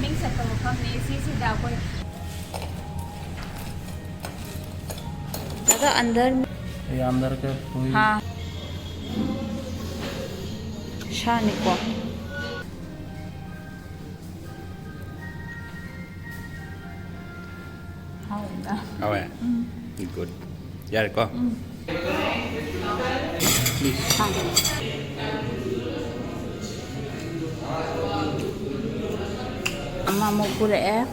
ममिंग चटपा मफमने सिसिदा कोई दादा अंदर ये अंदर के कोई हाँ शानी को oh yeah good yeah go Amma Mukbang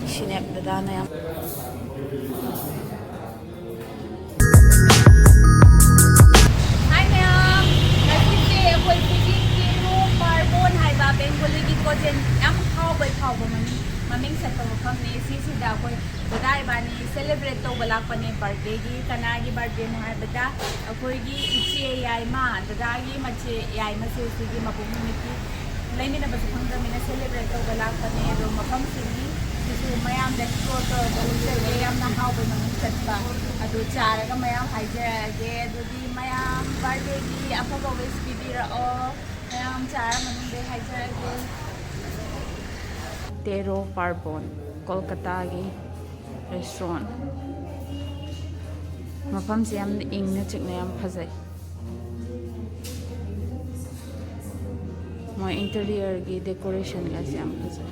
sinep dana yang Hi ma'am, nagkiti ako ipigit Tero Parbon hai ba Bengali git ko jen am khao ba maming sa to kham ne sisida ko badai ba ni celebrate to balak pa ni birthday gi kana gi birthday mo hai bada akoi gi ichi yai ma dada gi mache yai ma se gi mapung ni ki laini na ba sa phang mina celebrate to balak pa ni ro mafam singi su mayam da ko to balse ge am na khao ba maming sat ba adu chara ga mayam hai je ge adu di mayam birthday gi apa ba wish bi di ra o mayam chara maming de hai je ge Tero Parbon Kolkata gi restaurant mafam se yam ing na chikna yam phajai mo interior gi decoration ga se yam phajai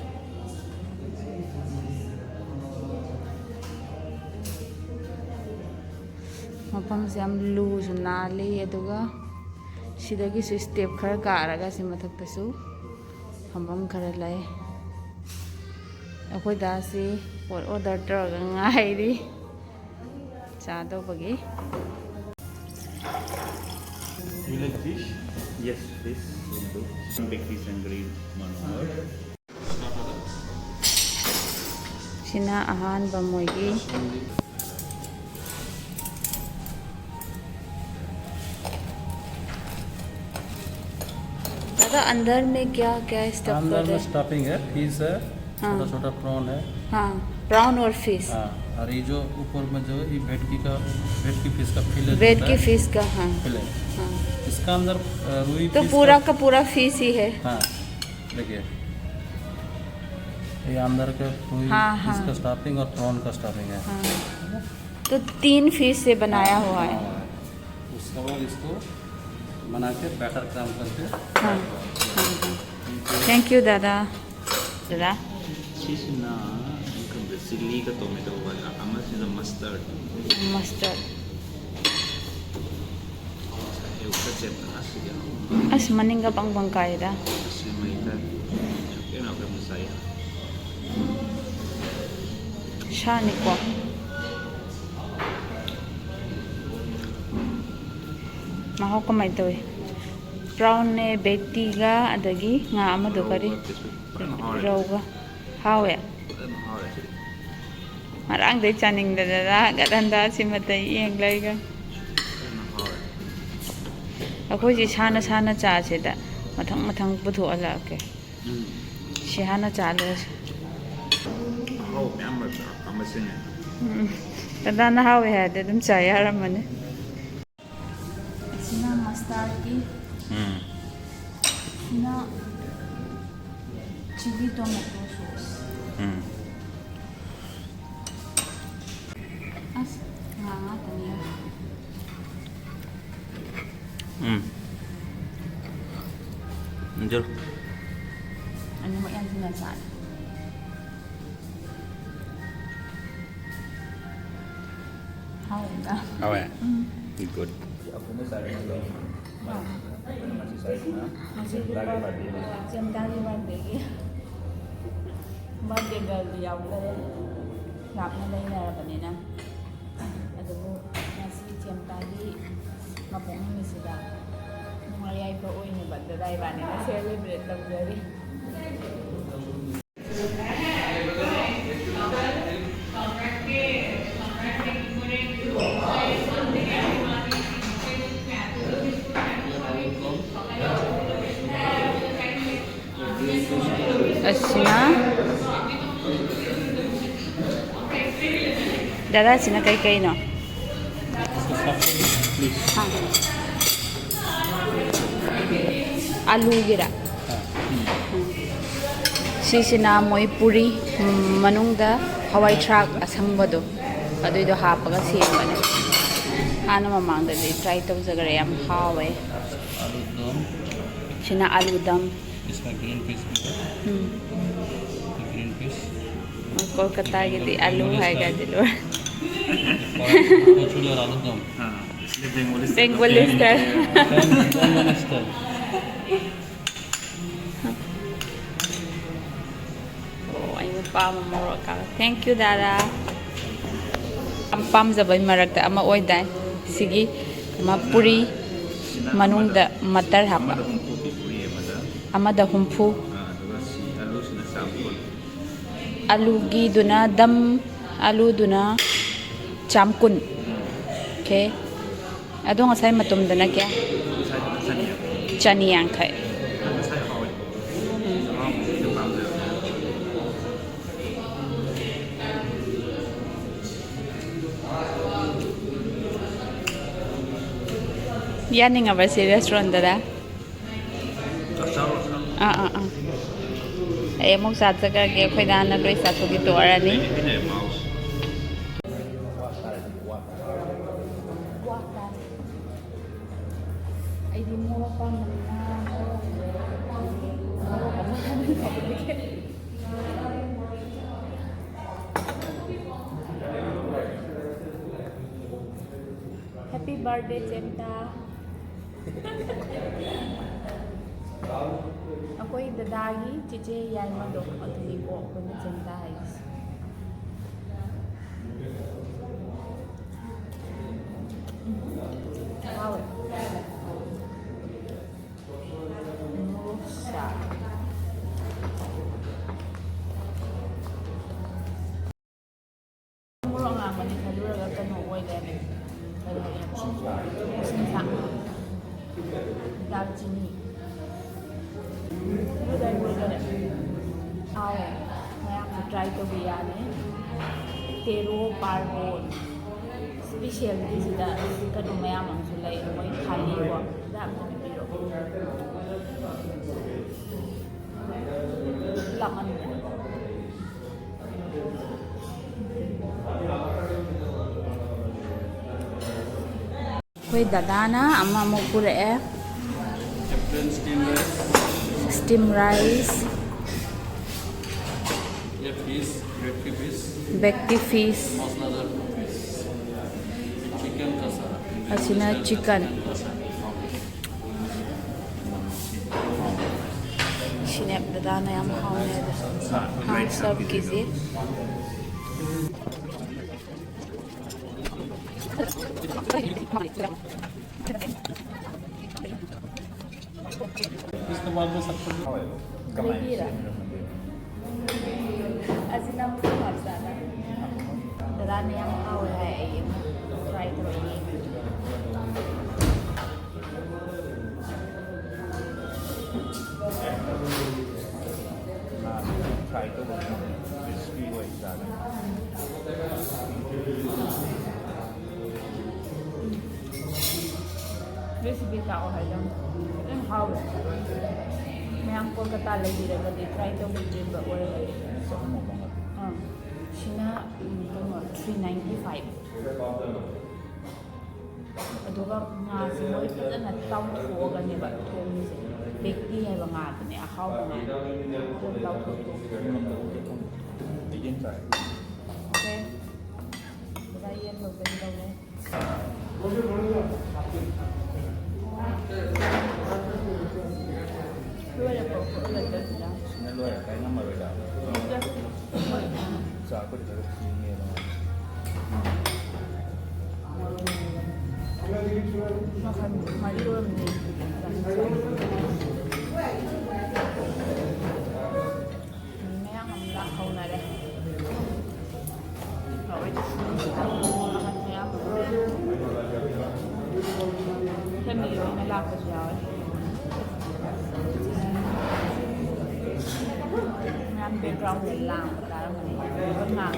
mafam se yam lu su na le aduga sidagi su step khara karaga se mathak ta su hambam khara lai akhoi da si pot order taraga ngai ri cha do bagi you like fish Yes, fish will do. Some big fish and green one more. sina ahan ba moi gi दादा अंदर में क्या क्या stuff अंदर कर में रहे stuffing है फिश है छोटा छोटा प्रॉन है हाँ प्राउन और फिश हाँ और ये जो ऊपर में जो ये भेटकी फिश का फिले वेट की फिश का हाँ फिले हाँ इसका अंदर रुई तो फिश पूरा का पूरा फिश ही है हाँ देखिए ये अंदर के रुई हाँ, फिश हाँ। का स्टफिंग और प्रॉन का स्टफिंग है हाँ तो 3 फिश से बनाया हुआ है हाँ। उसके बाद इसको बना के बैटर क्रम करके हाँ थैंक यू दादा दादा Cheese na yung chili ka tomato wala. Amas is a mustard. Mustard Yung kaset na asiya. अस मनिंगा पंग पंग कायदा Kasi may ta. Yung ako masaya. शानी को maho ko mai toy brown ne betiga adagi nga amadu kari rauga hawe marang de chaning da da gadanda simata yeng laiga akhoi ji sana sana cha che da mathang mathang putho ala ke shi hana cha le Oh, miyamma sa amasin yan. da na hawe ha de dum cha yaram mane sina mustard ki sina chili tomato sauce as nga taniya Anjur ano mo yan sinasabi hawe da oh yeah good masih jam dari birthday birthday girl yaudare lapna lai na rabanina adubu nasi jam tadi mapung ni sida nungayay pa oy ni badda dai bani na celebrate tabjari Asina Dada sina kay no हाँ आलू गिरा ꯁꯤꯁꯤꯅ ꯃꯣꯏ ꯄꯨꯔꯤ ꯃꯅꯨꯡꯗ ꯍꯋꯥꯏ ꯊ꯭ꯔꯥꯛ ꯑꯁꯪꯕꯗꯣ ꯑꯗꯨꯏꯗꯣ ꯍꯥꯞꯄꯒ ꯁꯦꯝꯕꯅꯦ ꯍꯥꯟꯅ ꯃꯃꯥꯡꯗꯗꯤ ꯇ꯭ꯔꯥꯏ ꯇꯧꯖꯈꯔꯦ ꯌꯥꯝ ꯍꯥꯎꯋꯦ आलू दम ꯁꯤꯅ आलू दम इसमें ग्रीन पीस भी है ग्रीन पीस कोलकातागीदी आलू हाइगादी लोर कचौड़ी और आलू दम हाँ इसलिए Bengali Bengali style Bengali style ꯑꯩꯅ ꯄꯥꯝꯕ ꯃꯣꯔꯣꯛꯀ ꯊꯦꯡꯛ ꯌꯨ ꯗꯥꯗꯥ ꯌꯥꯝ ꯄꯥꯝꯖꯕꯩ ꯃꯔꯛꯇ ꯑꯃ ꯑꯣꯏꯗꯥꯏ ꯁꯤꯒꯤ ꯑꯃ ꯄꯨꯔꯤ ꯃꯅꯨꯡꯗ ꯃꯇꯔ ꯍꯥꯞꯄ ꯑꯃꯗ ꯍꯨꯝꯐꯨ ꯑꯗꯨꯒ ꯁꯤ ꯑꯂꯨꯁꯤꯅ ꯆꯥꯝꯃ ꯑꯂꯨꯒꯤꯗꯨꯅ ꯗꯝ ꯑꯂꯨꯗꯨꯅ ꯆꯥꯝꯀꯨꯟ ꯑꯣꯀꯦ ꯑꯗꯣ ꯉꯁꯥꯏ ꯃꯇꯨꯝꯗꯅ ꯀꯌꯥ ꯆꯅꯤ ꯌꯥꯡꯈꯩ ꯌꯥꯅꯤꯡꯉꯕ ꯁꯤ ꯔꯦꯁꯇꯨꯔꯦꯟꯗꯗ ꯑꯩ ꯑꯃꯨꯛ ꯆꯥꯖꯈ꯭ꯔꯒꯦ ꯑꯩꯈꯣꯏ ꯅꯍꯥꯟꯅ ꯂꯣꯏ ꯆꯥꯊꯣꯛꯈꯤ ꯇꯣꯛꯑꯔꯅꯤ ꯑꯩꯗꯤ ꯃꯣꯔꯣꯛ ꯄꯥꯝꯕꯅꯤꯅ Happy birthday, Chemta. Ako'y dadagi, chiche yay madok at hindi ko ako na Chemta guys. Wow. Musa. Muro nga manikadura ka no oy dami. Sinsa. Darjini. Udah boleh. Aw, मैं आपको ट्राई तो भी याद है Tero Parbon स्पेशल दिसदा कदो मैं आमंसु लाई मोई खाली वो दाम तो बिरो laman कोई दादाना अम्मा मुकुरे steam rice ये फिश bekti fish मसाला फिश चिकन कसा asina chicken sinep dadana yam khawne da ha sab kizi इसके बाद में सब कुछ gravy ra asina mu masala dadana yam khawne hai try to eat try to crispy way sana recipe tao hai lang em how मैं हमको कता लगी रहा है ट्राई तो मुझे और शिना 395 अदुगा ngaasi moi fazana taw thoganeba thomise bekti haiba ngaadne ahaw nga taw thok begin try okay ryan lo ben daw Luar apa? Luar dah. sini lo ya kayak nama beda so aku di dalam sini Makan Mario ni. Ini yang hamlah kau nade. Kau itu makan siap. Kami ini nak kerja. Ngan background để làm cả mình có làm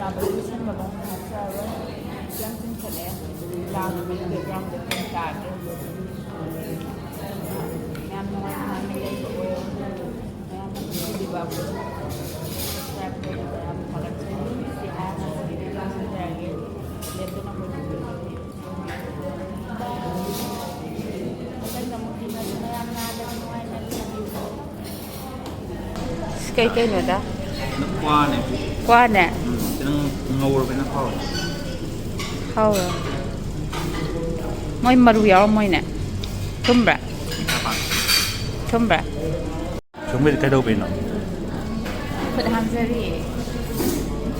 ꯆꯥꯕꯗ ꯁꯤꯟꯕꯒ ꯍꯥꯞꯆꯔꯣꯏ ꯌꯥꯝ ꯆꯤꯟꯈꯠꯂꯦ ꯆꯥꯕ background ꯀꯩꯝ ꯇꯥꯗ꯭ꯔꯦ ꯌꯥꯝ ꯅꯨꯡꯉꯥꯏꯅ ꯂꯩꯕ ꯑꯣꯏꯔꯣ ꯃꯌꯥꯝꯅ ꯅꯨꯡꯁꯤꯕꯤꯕ ꯁꯞꯁꯀ꯭ꯔꯥꯏꯕ ꯇꯧꯕꯗ ꯌꯥꯝ ꯊꯥꯒꯠꯆꯔꯤ ꯁꯤ ꯍꯥꯏꯔꯒ ꯉꯁꯤꯒꯤꯗꯤ ꯂꯣꯏꯁꯤꯟꯖꯔꯒꯦ ꯂꯦꯞꯇꯅ ꯑꯩꯈꯣꯏ ꯃꯊꯪꯗ ꯑꯃꯨꯛ ꯊꯦꯡꯅꯁꯤ ꯃꯌꯥꯝ ꯅꯥꯗꯅ ꯅꯨꯡꯉꯥꯏꯅ ꯂꯩꯕꯤꯌꯨ ꯀꯩꯅꯣꯗ ꯀ꯭ꯋꯥꯅꯦ ꯀ꯭ꯋꯥꯅꯦ ꯈꯤꯇꯪ ꯉꯧꯔꯕꯅꯤꯅ ꯍꯥꯎꯋꯦ ꯍꯥꯎꯔꯣ ꯃꯣꯏ ꯃꯔꯨ ꯌꯥꯎꯔꯝꯃꯣꯏꯅꯦ ꯊꯨꯝꯕ꯭ꯔꯥ ꯊꯨꯝꯕ꯭ꯔꯥ ꯁꯣꯝꯒꯤꯗꯤ ꯀꯩꯗꯧꯕꯩꯅꯣ ꯈꯨꯠ ꯍꯥꯝꯖꯔꯤꯌꯦ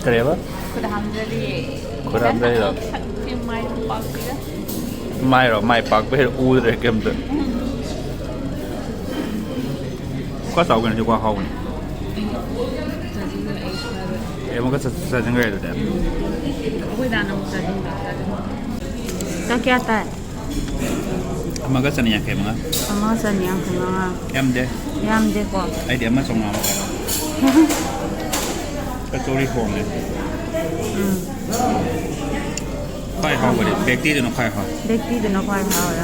ꯀꯔꯤꯕ ꯈꯨꯠ ꯍꯥꯝꯖꯔꯤꯌꯦ ꯈꯨꯠ ꯍꯥꯝꯖꯔꯤꯔꯣ ꯁꯛꯇꯤ ꯃꯥꯏ ꯄꯥꯛꯄꯤꯒ ꯃꯥꯏꯔꯣ ꯃꯥꯏ ꯄꯥꯛꯄ ꯍꯦꯛ ꯎꯗ꯭ꯔꯦ ꯀꯩꯝꯇ ꯀ꯭ꯋꯥ ꯆꯥꯎꯒꯅꯤ ꯁꯤ ꯀ꯭ꯋꯥ ꯍꯥꯎꯕꯅꯤ ꯑꯃꯨꯛꯀ ꯆꯥꯁꯤꯟꯈ꯭ꯔꯦ ꯑꯗꯨꯗꯤ ꯑꯩꯈꯣꯏ ꯗꯥꯅ ꯑꯃꯨꯛ ꯆꯥꯅꯤꯡꯕ ꯆꯥꯛ ꯀꯌꯥ ꯇꯥꯏ ꯑꯃꯒ 150 ꯑꯃ ꯆꯅꯤ ꯌꯥꯡꯈꯩ ꯃꯉꯥ ꯌꯥꯝꯗꯦ ꯌꯥꯝꯗꯦꯀꯣ ꯑꯩꯗꯤ 1,500 ꯀꯆꯧꯔꯤ ꯍꯣꯡꯉꯦ ꯈ꯭ꯋꯥꯏ ꯍꯥꯎꯕꯗꯤ ꯕꯦꯛꯇꯤꯗꯨꯅ ꯈ꯭ꯋꯥꯏ ꯍꯥꯎ ꯕꯦꯛꯇꯤꯗꯨꯅ ꯈ꯭ꯋꯥꯏ ꯍꯥꯎꯔꯦ